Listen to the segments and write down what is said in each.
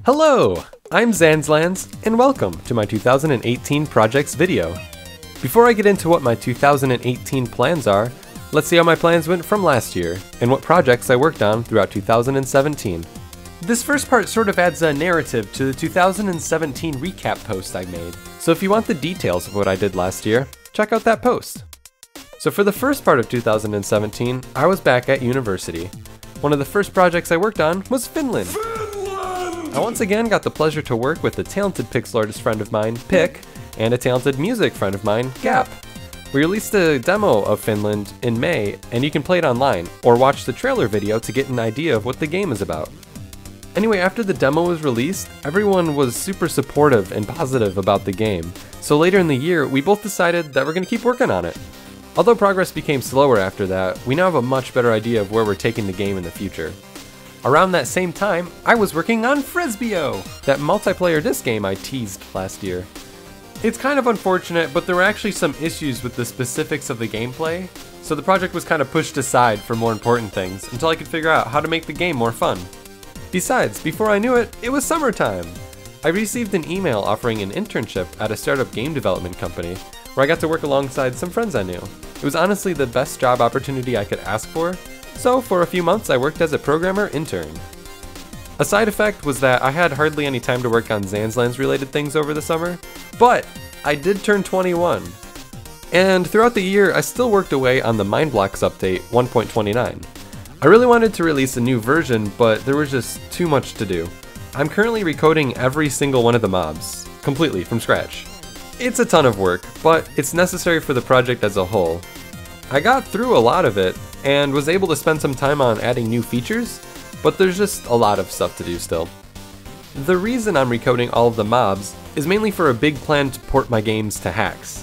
Hello, I'm Zanzlanz, and welcome to my 2018 projects video. Before I get into what my 2018 plans are, let's see how my plans went from last year, and what projects I worked on throughout 2017. This first part sort of adds a narrative to the 2017 recap post I made, so if you want the details of what I did last year, check out that post. So for the first part of 2017, I was back at university. One of the first projects I worked on was Fynnland. I once again got the pleasure to work with a talented pixel artist friend of mine, Pick, and a talented music friend of mine, Gap. We released a demo of Fynnland in May, and you can play it online, or watch the trailer video to get an idea of what the game is about. Anyway, after the demo was released, everyone was super supportive and positive about the game, so later in the year, we both decided that we're going to keep working on it. Although progress became slower after that, we now have a much better idea of where we're taking the game in the future. Around that same time, I was working on Frisbio, that multiplayer disc game I teased last year. It's kind of unfortunate, but there were actually some issues with the specifics of the gameplay, so the project was kind of pushed aside for more important things until I could figure out how to make the game more fun. Besides, before I knew it, it was summertime. I received an email offering an internship at a startup game development company, where I got to work alongside some friends I knew. It was honestly the best job opportunity I could ask for, so for a few months I worked as a programmer intern. A side effect was that I had hardly any time to work on Zanzlanz related things over the summer, but I did turn 21. And throughout the year I still worked away on the Mindblocks update 1.29. I really wanted to release a new version, but there was just too much to do. I'm currently recoding every single one of the mobs, completely from scratch. It's a ton of work, but it's necessary for the project as a whole. I got through a lot of it, and was able to spend some time on adding new features, but there's just a lot of stuff to do still. The reason I'm recoding all of the mobs is mainly for a big plan to port my games to Haxe.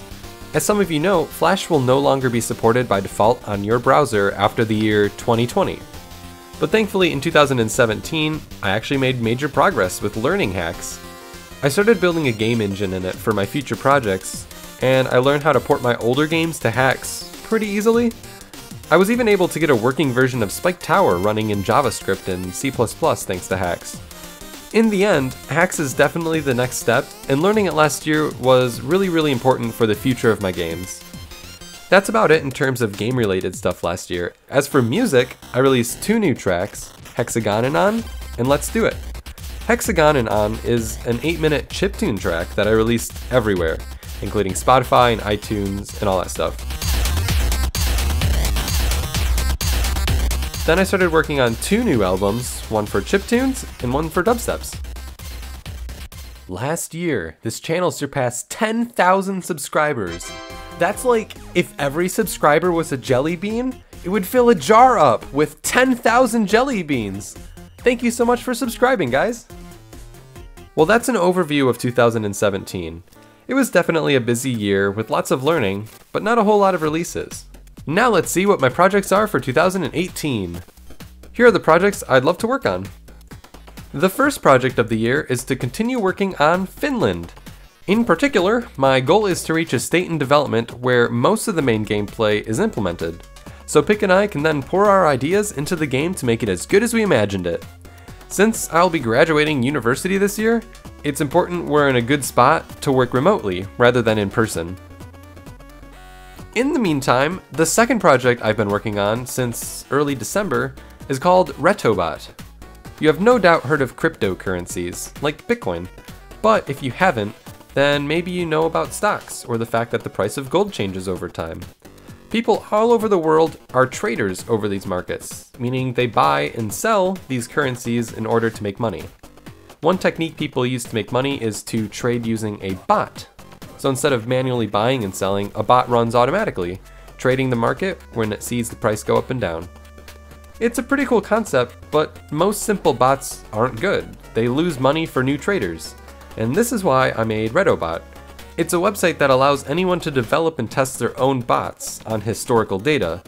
As some of you know, Flash will no longer be supported by default on your browser after the year 2020. But thankfully in 2017, I actually made major progress with learning Haxe. I started building a game engine in it for my future projects, and I learned how to port my older games to Haxe pretty easily. I was even able to get a working version of Spike Tower running in JavaScript and C++ thanks to Haxe. In the end, Haxe is definitely the next step, and learning it last year was really important for the future of my games. That's about it in terms of game-related stuff last year. As for music, I released 2 new tracks, Hexagon and On, and Let's Do It. Hexagon and On is an 8-minute chiptune track that I released everywhere, including Spotify and iTunes and all that stuff. Then I started working on 2 new albums, one for chiptunes and one for dubsteps. Last year, this channel surpassed 10,000 subscribers. That's like, if every subscriber was a jelly bean, it would fill a jar up with 10,000 jelly beans. Thank you so much for subscribing, guys. Well, that's an overview of 2017. It was definitely a busy year with lots of learning, but not a whole lot of releases. Now let's see what my projects are for 2018. Here are the projects I'd love to work on. The first project of the year is to continue working on Fynnland. In particular, my goal is to reach a state in development where most of the main gameplay is implemented, so Pick and I can then pour our ideas into the game to make it as good as we imagined it. Since I'll be graduating university this year, it's important we're in a good spot to work remotely rather than in person. In the meantime, the second project I've been working on since early December is called RettoBot. You have no doubt heard of cryptocurrencies, like Bitcoin, but if you haven't, then maybe you know about stocks or the fact that the price of gold changes over time. People all over the world are traders over these markets, meaning they buy and sell these currencies in order to make money. One technique people use to make money is to trade using a bot. So instead of manually buying and selling, a bot runs automatically, trading the market when it sees the price go up and down. It's a pretty cool concept, but most simple bots aren't good. They lose money for new traders. And this is why I made RettoBot. It's a website that allows anyone to develop and test their own bots on historical data,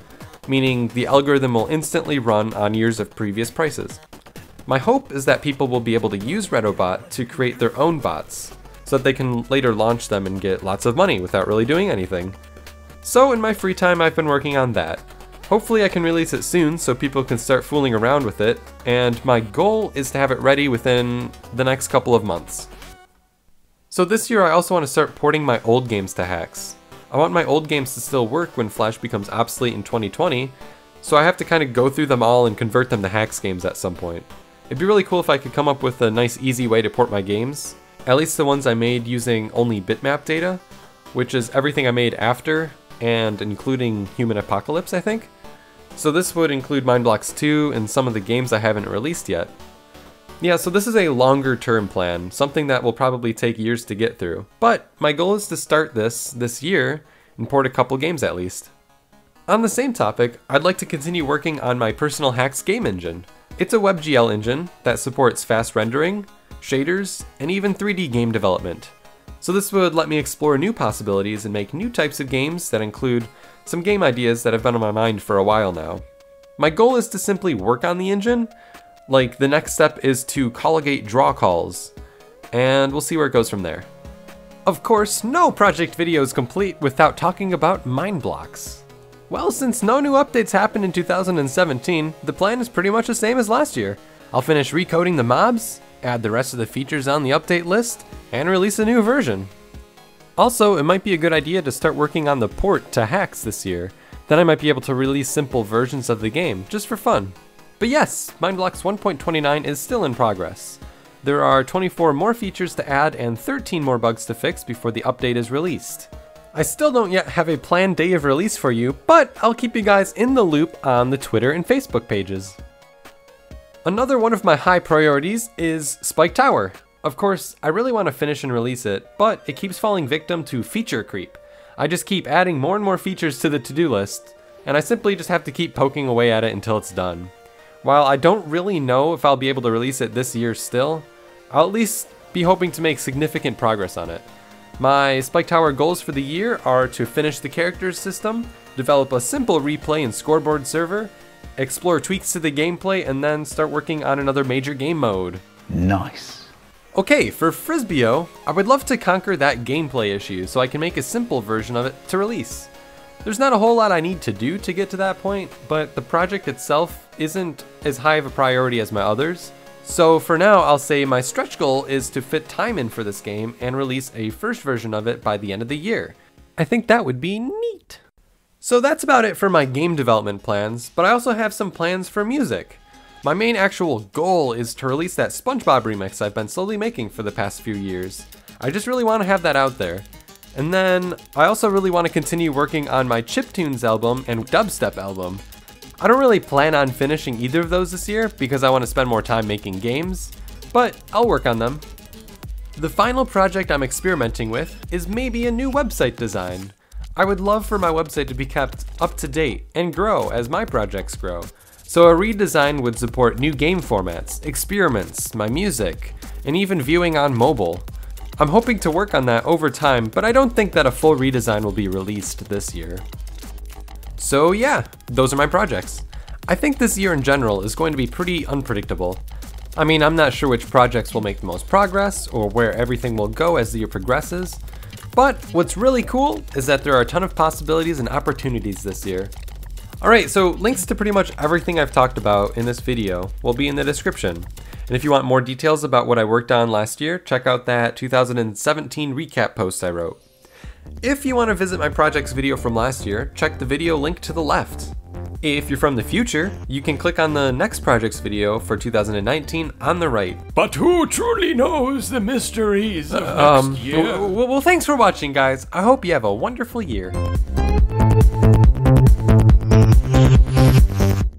meaning the algorithm will instantly run on years of previous prices. My hope is that people will be able to use RettoBot to create their own bots, so that they can later launch them and get lots of money without really doing anything. So in my free time I've been working on that. Hopefully I can release it soon so people can start fooling around with it, and my goal is to have it ready within the next couple of months. So this year I also want to start porting my old games to Haxe. I want my old games to still work when Flash becomes obsolete in 2020, so I have to kind of go through them all and convert them to Haxe games at some point. It'd be really cool if I could come up with a nice easy way to port my games, at least the ones I made using only bitmap data, which is everything I made after and including Human Apocalypse, I think. So this would include Mindblocks 2 and some of the games I haven't released yet. Yeah, so this is a longer term plan, something that will probably take years to get through. But my goal is to start this year and port a couple games at least. On the same topic, I'd like to continue working on my personal Haxe game engine. It's a WebGL engine that supports fast rendering, shaders, and even 3D game development. So this would let me explore new possibilities and make new types of games that include some game ideas that have been on my mind for a while now. My goal is to simply work on the engine. Like, the next step is to colligate draw calls, and we'll see where it goes from there. Of course, no project video is complete without talking about Mindblocks. Well, since no new updates happened in 2017, the plan is pretty much the same as last year. I'll finish recoding the mobs, add the rest of the features on the update list, and release a new version. Also, it might be a good idea to start working on the port to Haxe this year. Then I might be able to release simple versions of the game, just for fun. But yes, Mindblocks 1.29 is still in progress. There are 24 more features to add and 13 more bugs to fix before the update is released. I still don't yet have a planned day of release for you, but I'll keep you guys in the loop on the Twitter and Facebook pages. Another one of my high priorities is Spike Tower. Of course, I really want to finish and release it, but it keeps falling victim to feature creep. I just keep adding more and more features to the to-do list, and I simply just have to keep poking away at it until it's done. While I don't really know if I'll be able to release it this year still, I'll at least be hoping to make significant progress on it. My Spike Tower goals for the year are to finish the characters system, develop a simple replay and scoreboard server, explore tweaks to the gameplay, and then start working on another major game mode. Nice. Okay, for Frisbio, I would love to conquer that gameplay issue so I can make a simple version of it to release. There's not a whole lot I need to do to get to that point, but the project itself isn't as high of a priority as my others. So for now, I'll say my stretch goal is to fit time in for this game and release a first version of it by the end of the year. I think that would be neat. So that's about it for my game development plans, but I also have some plans for music. My main actual goal is to release that SpongeBob remix I've been slowly making for the past few years. I just really want to have that out there. And then I also really want to continue working on my chiptunes album and dubstep album. I don't really plan on finishing either of those this year because I want to spend more time making games, but I'll work on them. The final project I'm experimenting with is maybe a new website design. I would love for my website to be kept up to date and grow as my projects grow. So a redesign would support new game formats, experiments, my music, and even viewing on mobile. I'm hoping to work on that over time, but I don't think that a full redesign will be released this year. So yeah, those are my projects. I think this year in general is going to be pretty unpredictable. I mean, I'm not sure which projects will make the most progress or where everything will go as the year progresses, but what's really cool is that there are a ton of possibilities and opportunities this year. Alright, so links to pretty much everything I've talked about in this video will be in the description. And if you want more details about what I worked on last year, check out that 2017 recap post I wrote. If you want to visit my projects video from last year, check the video link to the left. If you're from the future, you can click on the next projects video for 2019 on the right. But who truly knows the mysteries of next year? Well, thanks for watching, guys. I hope you have a wonderful year.